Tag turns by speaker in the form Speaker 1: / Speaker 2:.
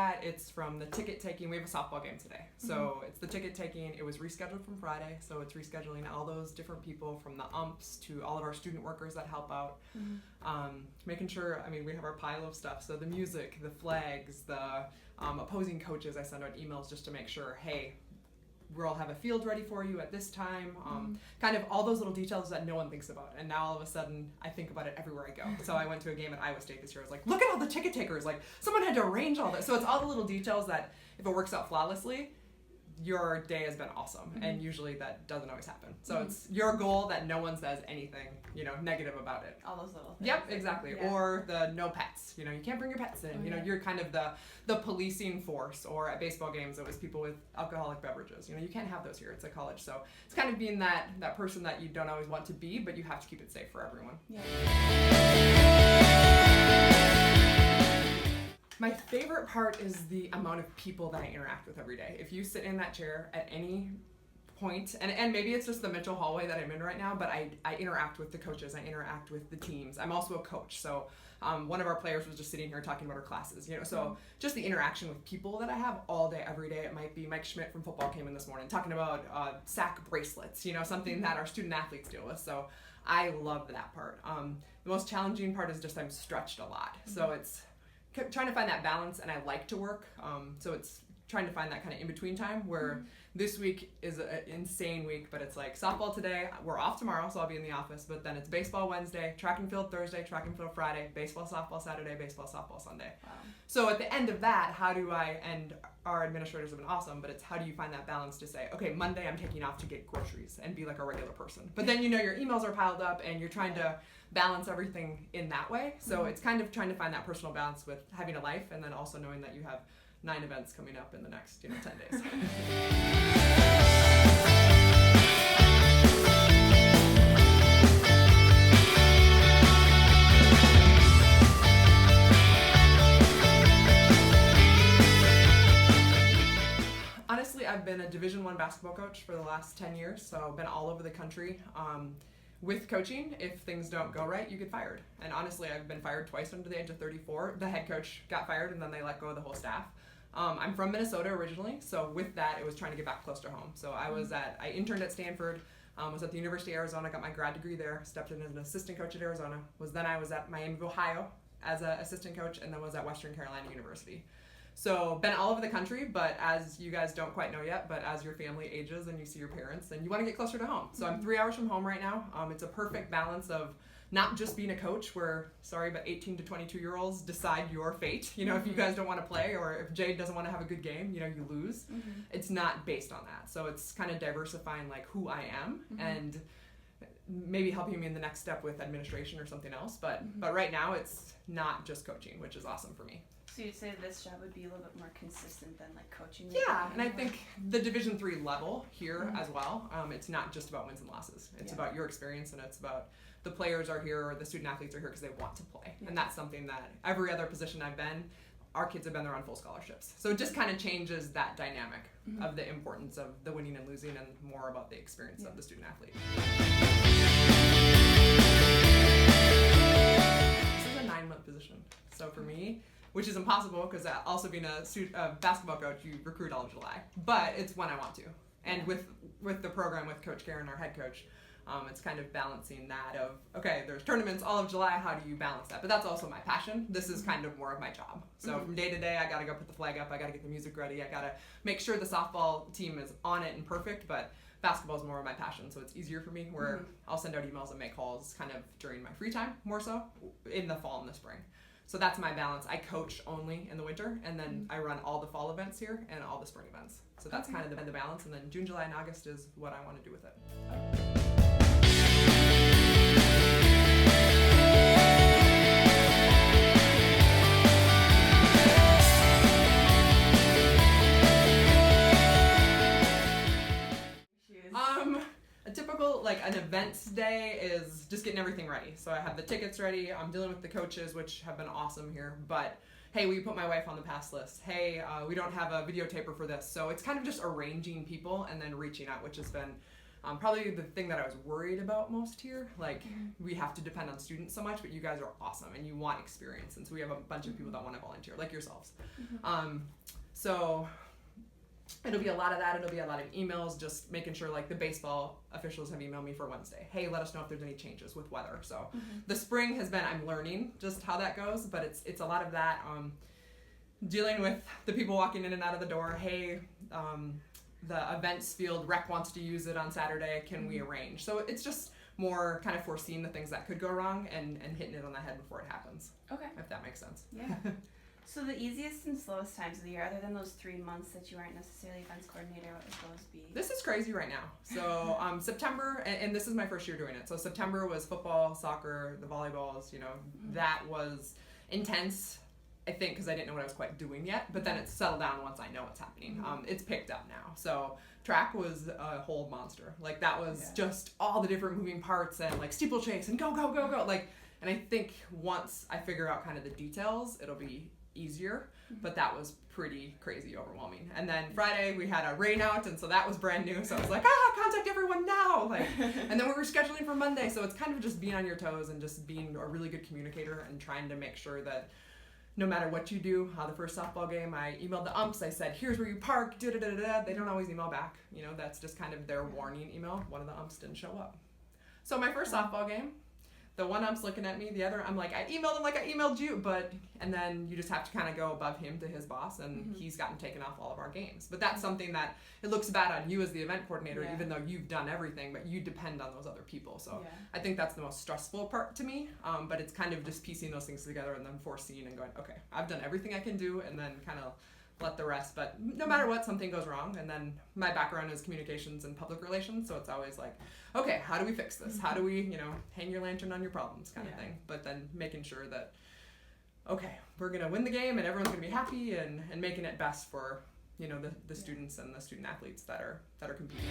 Speaker 1: that, it's from the ticket taking. We have a softball game today. So it's the ticket taking. It was rescheduled from Friday. So it's rescheduling all those different people from the umps to all of our student workers that help out. Making sure, we have our pile of stuff. So the music, the flags, the opposing coaches, I send out emails just to make sure, hey, we'll have a field ready for you at this time. Kind of all those little details that no one thinks about. And now all of a sudden, I think about it everywhere I go. So I went to a game at Iowa State this year. I was like, look at all the ticket takers. Like, someone had to arrange all this. So it's all the little details that if it works out flawlessly, your day has been awesome. And usually that doesn't always happen. So it's your goal that no one says anything, negative about it.
Speaker 2: All those little things.
Speaker 1: Yep, exactly. Yeah. Or the no pets. You can't bring your pets in. You're kind of the policing force. Or at baseball games, it was people with alcoholic beverages. You can't have those here. It's a college. So it's kind of being that person that you don't always want to be, but you have to keep it safe for everyone.
Speaker 2: Yeah.
Speaker 1: My favorite part is the amount of people that I interact with every day. If you sit in that chair at any point, and maybe it's just the Mitchell hallway that I'm in right now, but I interact with the coaches, I interact with the teams. I'm also a coach, so one of our players was just sitting here talking about her classes, so just the interaction with people that I have all day, every day. It might be Mike Schmidt from football came in this morning talking about sack bracelets, something that our student athletes deal with, so I love that part. The most challenging part is just I'm stretched a lot, so it's trying to find that balance, and I like to work, so it's trying to find that kind of in-between time where this week is an insane week, but it's like softball today, we're off tomorrow, so I'll be in the office, but then it's baseball Wednesday, track and field Thursday, track and field Friday, baseball, softball Saturday, baseball, softball Sunday.
Speaker 2: Wow.
Speaker 1: So at the end of that, how do I, and our administrators have been awesome, but it's how do you find that balance to say, okay, Monday I'm taking off to get groceries and be like a regular person. But then your emails are piled up and you're trying to balance everything in that way. So it's kind of trying to find that personal balance with having a life and then also knowing that you have 9 events coming up in the next 10 days. Honestly, I've been a Division I basketball coach for the last 10 years, so I've been all over the country. With coaching, if things don't go right, you get fired. And honestly, I've been fired twice under the age of 34. The head coach got fired and then they let go of the whole staff. I'm from Minnesota originally, so with that, it was trying to get back close to home. So I interned at Stanford, was at the University of Arizona, got my grad degree there, stepped in as an assistant coach at Arizona. I was at Miami of Ohio as an assistant coach, and then was at Western Carolina University. So been all over the country, but as you guys don't quite know yet, but as your family ages and you see your parents, then you want to get closer to home. So I'm 3 hours from home right now. It's a perfect balance of not just being a coach where, but 18 to 22-year-olds decide your fate. If you guys don't want to play or if Jade doesn't want to have a good game, you lose. It's not based on that. So it's kind of diversifying like who I am and maybe helping me in the next step with administration or something else. But right now it's not just coaching, which is awesome for me.
Speaker 2: So you'd say this job would be a little bit more consistent than like coaching?
Speaker 1: Yeah, and I think the Division III level here as well, it's not just about wins and losses. It's about your experience, and it's about the players are here or the student athletes are here because they want to play. And that's something that every other position I've been, our kids have been there on full scholarships. So it just kind of changes that dynamic of the importance of the winning and losing and more about the experience of the student athlete. This is a 9-month position. So for me, which is impossible because also being a basketball coach, you recruit all of July. But it's when I want to. And with the program with Coach Karen, our head coach, it's kind of balancing that of, okay, there's tournaments all of July, how do you balance that? But that's also my passion. This is kind of more of my job. So from day to day, I got to go put the flag up, I got to get the music ready, I got to make sure the softball team is on it and perfect, but basketball is more of my passion, so it's easier for me where I'll send out emails and make calls kind of during my free time, more so, in the fall and the spring. So that's my balance. I coach only in the winter, and then I run all the fall events here and all the spring events. So that's kind of the balance, and then June, July, and August is what I want to do with it. A typical, an events day is just getting everything ready. So I have the tickets ready, I'm dealing with the coaches, which have been awesome here, but hey, will you put my wife on the pass list? Hey, we don't have a videotaper for this. So it's kind of just arranging people and then reaching out, which has been Probably the thing that I was worried about most here, like we have to depend on students so much, but you guys are awesome and you want experience, and so we have a bunch of people that want to volunteer, like yourselves. So it'll be a lot of that. It'll be a lot of emails, just making sure, like the baseball officials have emailed me for Wednesday. Hey, let us know if there's any changes with weather. So the spring has been, I'm learning just how that goes, but it's a lot of that. Dealing with the people walking in and out of the door. Hey, the events field rec wants to use it on Saturday. Can we arrange? So it's just more kind of foreseeing the things that could go wrong and hitting it on the head before it happens.
Speaker 2: Okay.
Speaker 1: If that makes sense.
Speaker 2: Yeah. So the easiest and slowest times of the year, other than those 3 months that you aren't necessarily events coordinator, what would those be?
Speaker 1: This is crazy right now. So September, and this is my first year doing it. So September was football, soccer, the volleyballs, that was intense, I think, because I didn't know what I was quite doing yet. But then it's settled down once I know what's happening. It's picked up now. So track was a whole monster. Like that was just all the different moving parts and like steeplechase and go. Like, and I think once I figure out kind of the details, it'll be easier, but that was pretty crazy overwhelming. And then Friday we had a rain out, and so that was brand new, so I was like, contact everyone now, like, and then we were scheduling for Monday, so it's kind of just being on your toes and just being a really good communicator and trying to make sure that no matter what you do. The first softball game, I emailed the umps, I said, here's where you park, they don't always email back, that's just kind of their warning email. One of the umps didn't show up. So my first softball game, the one ump's looking at me, the other, I'm like, I emailed him like I emailed you, and then you just have to kind of go above him to his boss, and he's gotten taken off all of our games. But that's something that, it looks bad on you as the event coordinator, even though you've done everything, but you depend on those other people. So I think that's the most stressful part to me, but it's kind of just piecing those things together and then foreseeing and going, okay, I've done everything I can do, and then kind of let the rest. But no matter what, something goes wrong, and then my background is communications and public relations, so it's always like, okay, how do we fix this? How do we, hang your lantern on your problems kind of thing. But then making sure that, okay, we're gonna win the game and everyone's gonna be happy, and making it best for the students and the student athletes that are competing.